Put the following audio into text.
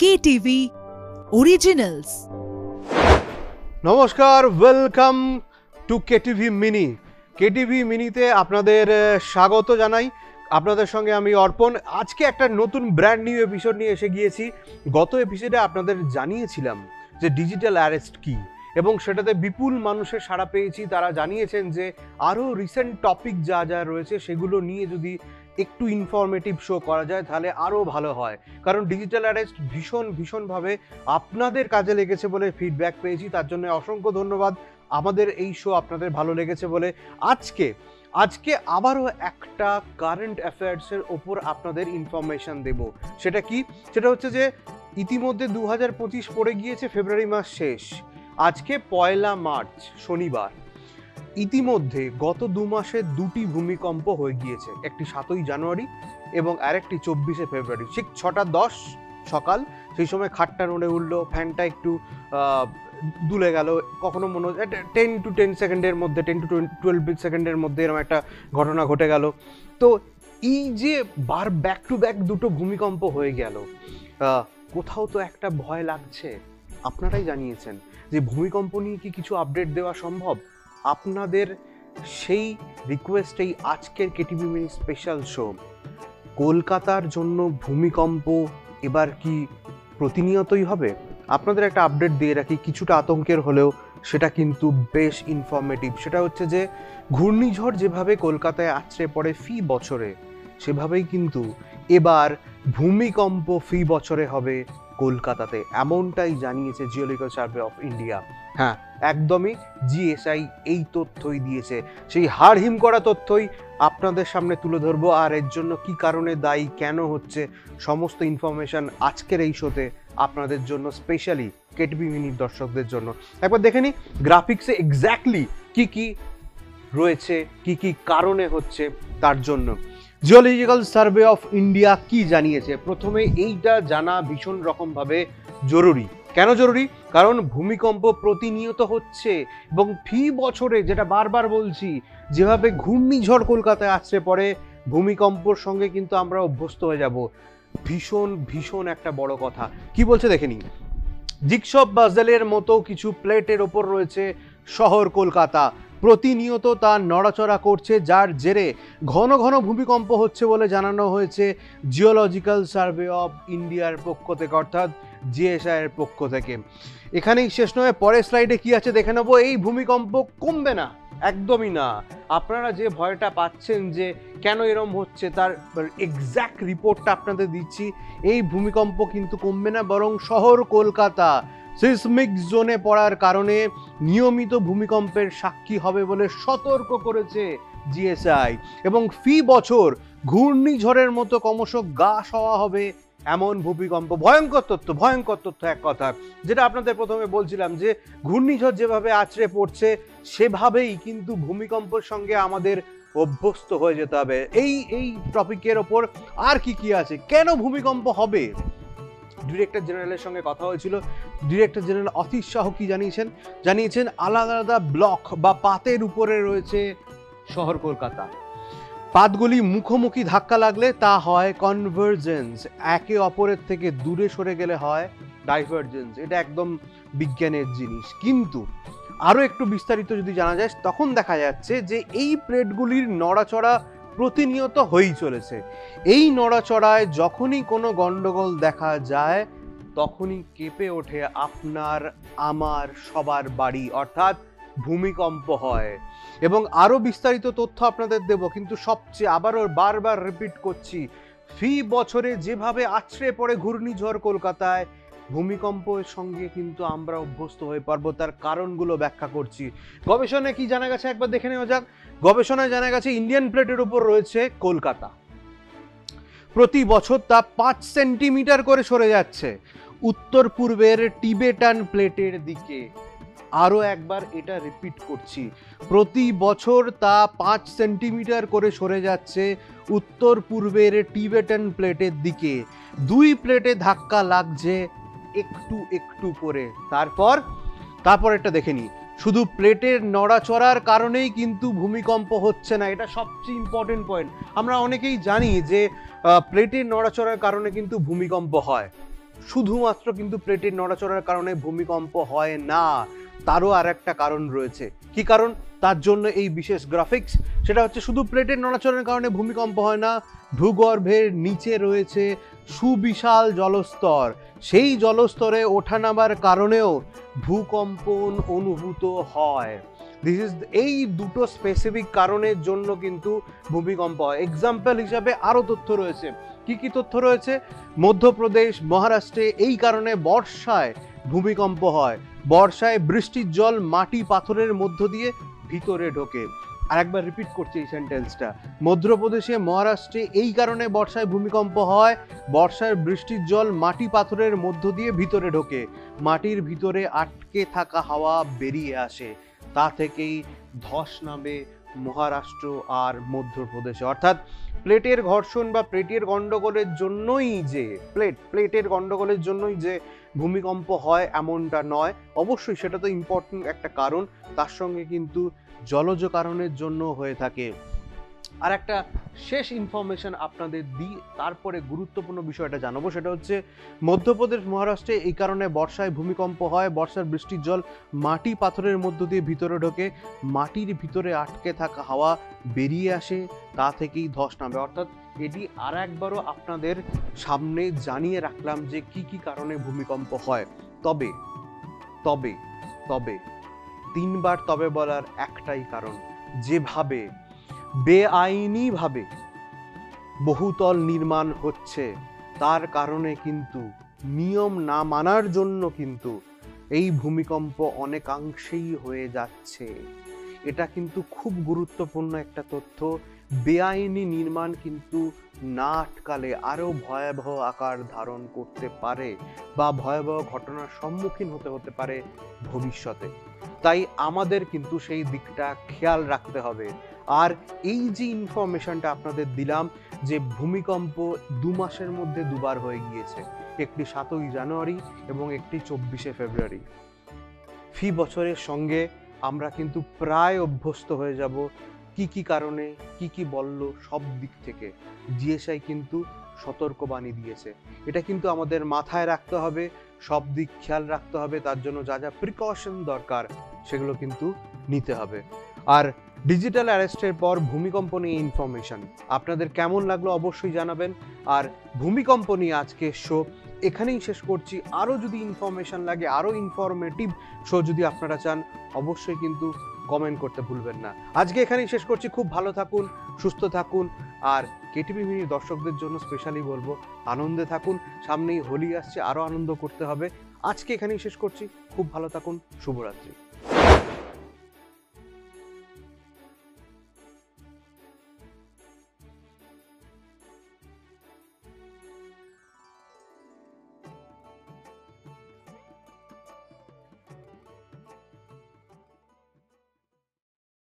KTV Originals। নমস্কার, welcome to KTV mini. KTV মিনিতে আপনাদের স্বাগত জানাই। আপনাদের সঙ্গে আমি অর্পণ। আজকে একটা নতুন ব্র্যান্ড নিউ এপিসোড নিয়ে এসে গিয়েছি। গত এপিসোডে আপনাদের জানিয়েছিলাম যে ডিজিটাল অ্যারেস্ট কী, এবং সেটাতে বিপুল মানুষের সাড়া পেয়েছি। তারা জানিয়েছেন যে আরও রিসেন্ট টপিক যা যা রয়েছে সেগুলো নিয়ে যদি একটু ইনফরমেটিভ শো করা যায় তাহলে আরও ভালো হয়, কারণ ডিজিটাল অ্যারেস্ট ভীষণভাবে আপনাদের কাজে লেগেছে বলে ফিডব্যাক পেয়েছি। তার জন্য অসংখ্য ধন্যবাদ। আমাদের এই শো আপনাদের ভালো লেগেছে বলে আজকে আবারও একটা কারেন্ট অ্যাফেয়ার্সের ওপর আপনাদের ইনফরমেশন দেব। সেটা কি? সেটা হচ্ছে যে ইতিমধ্যে 2025 পড়ে গিয়েছে, ফেব্রুয়ারি মাস শেষ। আজকে 1 মার্চ শনিবার। ইতিমধ্যে গত 2 মাসে 2টি ভূমিকম্প হয়ে গিয়েছে, একটি 7ই জানুয়ারি এবং আরেকটি 24শে ফেব্রুয়ারি। ঠিক 6:10 সকাল। সেই সময় খাটটা নড়ে উঠলো, ফ্যানটা একটু দুলে গেল। কখনো মনে হয় 10 to 10 সেকেন্ডের মধ্যে, 10 to 12 সেকেন্ডের মধ্যে এরকম একটা ঘটনা ঘটে গেল। তো এই যে ব্যাক টু ব্যাক দুটো ভূমিকম্প হয়ে গেল, কোথাও তো একটা ভয় লাগছে। আপনারাই জানিয়েছেন যে ভূমিকম্প নিয়ে কি কিছু আপডেট দেওয়া সম্ভব। আপনাদের সেই রিকোয়েস্টেই আজকের কেটিভি মিনি স্পেশাল শো। কলকাতার জন্য ভূমিকম্প এবার কি প্রতিনিয়তই হবে? আপনাদের একটা আপডেট দিয়ে রাখি, কিছুটা আতঙ্কের হলেও সেটা কিন্তু বেশ ইনফরমেটিভ। সেটা হচ্ছে যে ঘূর্ণিঝড় যেভাবে কলকাতায় আছড়ে পড়ে ফি বছরে, সেভাবেই কিন্তু এবার ভূমিকম্প ফি বছরে হবে কলকাতাতে, এমনটাই জানিয়েছে জিওলজিক্যাল সার্ভে অফ ইন্ডিয়া। হ্যাঁ, একদমই জিএসআই এই তথ্যই দিয়েছে। সেই হাড়হিম করা তথ্যই আপনাদের সামনে তুলে ধরবো, আর এর জন্য কি কারণে দায়ী, কেন হচ্ছে, সমস্ত ইনফরমেশন আজকের এই শোতে আপনাদের জন্য, স্পেশালি কেটিভি মিনির দর্শকদের জন্য। একবার দেখে নিই গ্রাফিক্সে এক্স্যাক্টলি কি রয়েছে, কি কারণে হচ্ছে তার জন্য। জিওলজিক্যাল সার্ভে অফ ইন্ডিয়া কি জানিয়েছে, প্রথমে এইটা জানা ভীষণ রকমভাবে জরুরি। কেন জরুরি? কারণ ভূমিকম্প প্রতিনিয়ত হচ্ছে এবং ফি বছরে, যেটা বারবার বলছি, যেভাবে ঘূর্ণিঝড় কলকাতায় আছড়ে পড়ে, ভূমিকম্পর সঙ্গে কিন্তু আমরা অভ্যস্ত হয়ে যাব। ভীষণ একটা বড় কথা। কি বলছে দেখে নিন। জিগসব পাজলের মতো কিছু প্লেটের ওপর রয়েছে শহর কলকাতা। প্রতিনিয়ত তা নড়াচড়া করছে, যার জেরে ঘন ঘন ভূমিকম্প হচ্ছে বলে জানানো হয়েছে জিওলজিক্যাল সার্ভে অফ ইন্ডিয়ার পক্ষ থেকে, অর্থাৎ জিএসআই এর পক্ষ থেকে। এখানেই শেষ নয়, পরের স্লাইডে কি আছে দেখে নেবো। এই ভূমিকম্প কমবে না, একদমই না। আপনারা যে ভয়টা পাচ্ছেন যে কেন এরম হচ্ছে, তার এক্স্যাক্ট রিপোর্টটা আপনাদের দিচ্ছি। এই ভূমিকম্প কিন্তু কমবে না, বরং শহর কলকাতা সিসমিক জোনে পড়ার কারণে নিয়মিত ভূমিকম্পের সাক্ষী হবে বলে সতর্ক করেছে জিএসআই। এবং ফি বছর ঘূর্ণিঝড়ের মতো ক্রমশ গা সওয়া হবে এমন ভূমিকম্প। ভয়ঙ্কর তথ্য এক কথা। যেটা আপনাদের প্রথমে বলছিলাম যে ঘূর্ণিঝড় যেভাবে আছড়ে পড়ছে, সেভাবেই কিন্তু ভূমিকম্পের সঙ্গে আমাদের অভ্যস্ত হয়ে যেতে হবে। এই টপিকের ওপর আর কি আছে, কেন ভূমিকম্প হবে। ডিরেক্টর জেনারেলের সঙ্গে কথা হয়েছিল। ডিরেক্টর জেনারেল অতীশ শাহ কি জানিয়েছেন আলাদা আলাদা ব্লক বা পাতের উপরে রয়েছে শহর কলকাতা। পাতগুলি মুখোমুখি ধাক্কা লাগলে তা হয় কনভার্জেন্স, একে অপরের থেকে দূরে সরে গেলে হয় ডাইভার্জেন্স। এটা একদম বিজ্ঞানের জিনিস। কিন্তু আরো একটু বিস্তারিত যদি জানা যায়, তখন দেখা যাচ্ছে যে এই প্লেটগুলির নড়াচড়া প্রতিনিয়ত হয়েই চলেছে। এই নড়াচড়ায় যখনই কোনো গন্ডগোল দেখা যায়, তখনই কেঁপে ওঠে আপনার আমার সবার বাড়ি, অর্থাৎ ভূমিকম্প হয়। এবং আরো বিস্তারিত তথ্য আপনাদের দেব, কিন্তু সবচেয়ে আবারও বারবার রিপিট করছি, ফি বছরে যেভাবে আছড়ে পড়ে ঘূর্ণিঝড় কলকাতায়, ভূমিকম্পের সঙ্গে কিন্তু আমরা অভ্যস্ত হয়ে পারবো। তার কারণগুলো ব্যাখ্যা করছি। গবেষণায় কি জানা গেছে একবার দেখে নেওয়া যাক। গবেষণায় জানা গেছে ইন্ডিয়ান প্লেটের উপর রয়েছে কলকাতা। প্রতি বছর তা 5 সেন্টিমিটার করে সরে যাচ্ছে উত্তর পূর্বের টিবেটান প্লেটের দিকে। আরো একবার এটা রিপিট করছি, প্রতি বছর তা 5 সেন্টিমিটার করে সরে যাচ্ছে উত্তর পূর্বের টিবেটান প্লেটের দিকে। 2 প্লেটে ধাক্কা লাগছে একটু করে। তারপর এটা দেখে নি, শুধু প্লেটের নড়াচড়ার কারণেই কিন্তু ভূমিকম্প হচ্ছে না। এটা সবচেয়ে ইম্পর্টেন্ট পয়েন্ট। আমরা অনেকেই জানি যে প্লেটের নড়াচড়ার কারণে কিন্তু ভূমিকম্প হয়। শুধুমাত্র কিন্তু প্লেটের নড়াচড়ার কারণে ভূমিকম্প হয় না, তারও আর একটা কারণ রয়েছে। কি কারণ? তার জন্য এই বিশেষ গ্রাফিক্স। সেটা হচ্ছে শুধু প্লেটের নড়াচড়ার কারণে ভূমিকম্প হয় না, ভূগর্ভের নিচে রয়েছে সুবিশাল জলস্তর, সেই জলস্তরে ওঠানামার কারণেও ভূকম্পন অনুভূত হয়। এই দুটো স্পেসিফিক কারণের জন্য কিন্তু ভূমিকম্প হয়। এক্সাম্পল হিসাবে আরো তথ্য রয়েছে। কি কি তথ্য রয়েছে? মধ্যপ্রদেশ, মহারাষ্ট্রে এই কারণে বর্ষায় ভূমিকম্প হয়। বর্ষায় বৃষ্টির জল মাটি পাথরের মধ্য দিয়ে ভিতরে ঢোকে। আর একবার রিপিট করছি এই সেন্টেন্সটা। মধ্যপ্রদেশে, মহারাষ্ট্রে এই কারণে বর্ষায় ভূমিকম্প হয়। বর্ষার বৃষ্টির জল মাটি পাথরের মধ্য দিয়ে ভিতরে ঢোকে, মাটির ভিতরে আটকে থাকা হাওয়া বেরিয়ে আসে, তা থেকেই ধস নামে মহারাষ্ট্র আর মধ্যপ্রদেশে। অর্থাৎ প্লেটের ঘর্ষণ বা প্লেটের গন্ডগোলের জন্যই যে প্লেটের গন্ডগোলের জন্যই যে ভূমিকম্প হয় এমনটা নয়। অবশ্যই সেটা তো ইম্পর্টেন্ট একটা কারণ, তার সঙ্গে কিন্তু জলজ কারণের জন্য হয়ে থাকে। আর একটা শেষ ইনফরমেশন আপনাদের দিই, তারপরে গুরুত্বপূর্ণ বিষয়টা জানাবো। সেটা হচ্ছে মধ্যপ্রদেশ, মহারাষ্ট্রে এই কারণে বর্ষায় ভূমিকম্প হয়। বর্ষার বৃষ্টির জল মাটি পাথরের মধ্য দিয়ে ভিতরে ঢোকে, মাটির ভিতরে আটকে থাকা হাওয়া বেরিয়ে আসে, তা থেকেই ধস নামে। অর্থাৎ এটি আর একবারও আপনাদের সামনে জানিয়ে রাখলাম যে কি কি কারণে ভূমিকম্প হয়। তবে তবে তবে তিনবার তবে বলার একটাই কারণ, যেভাবে বেআইনিভাবে বহুতল নির্মাণ হচ্ছে তার কারণে কিন্তু, নিয়ম না মানার জন্য কিন্তু এই ভূমিকম্প অনেকাংশেই হয়ে যাচ্ছে। এটা কিন্তু খুব গুরুত্বপূর্ণ একটা তথ্য। বেআইনি নির্মাণ কিন্তু না আটকালে আরো ভয়াবহ আকার ধারণ করতে পারে বা ভয়াবহ ঘটনার সম্মুখীন হতে পারে ভবিষ্যতে। তাই আমাদের কিন্তু সেই দিকটা খেয়াল রাখতে হবে। আর এই যে ইনফরমেশনটা আপনাদের দিলাম যে ভূমিকম্প 2 মাসের মধ্যে দুবার হয়ে গিয়েছে, একটি 7ই জানুয়ারি এবং একটি 24শে ফেব্রুয়ারি। ফি বছরের সঙ্গে আমরা কিন্তু প্রায় অভ্যস্ত হয়ে যাব। কি কি কারণে কি কি বলল সব দিক থেকে জিএসআই কিন্তু সতর্কবাণী দিয়েছে। এটা কিন্তু আমাদের মাথায় রাখতে হবে, সব দিক খেয়াল রাখতে হবে। তার জন্য যা যা প্রিকশন দরকার সেগুলো কিন্তু নিতে হবে। আর ডিজিটাল অ্যারেস্টের পর ভূমিকম্প নিয়ে ইনফরমেশন আপনাদের কেমন লাগলো অবশ্যই জানাবেন। আর ভূমিকম্প নিয়ে আজকে শো এখানেই শেষ করছি। আরও যদি ইনফরমেশন লাগে, আরও ইনফরমেটিভ শো যদি আপনারা চান, অবশ্যই কিন্তু কমেন্ট করতে ভুলবেন না। আজকে এখানেই শেষ করছি। খুব ভালো থাকুন, সুস্থ থাকুন। আর কেটিভি মিনির দর্শকদের জন্য স্পেশালি বলবো, আনন্দে থাকুন। সামনেই হোলি আসছে, আরও আনন্দ করতে হবে। আজকে এখানেই শেষ করছি। খুব ভালো থাকুন। শুভরাত্রি।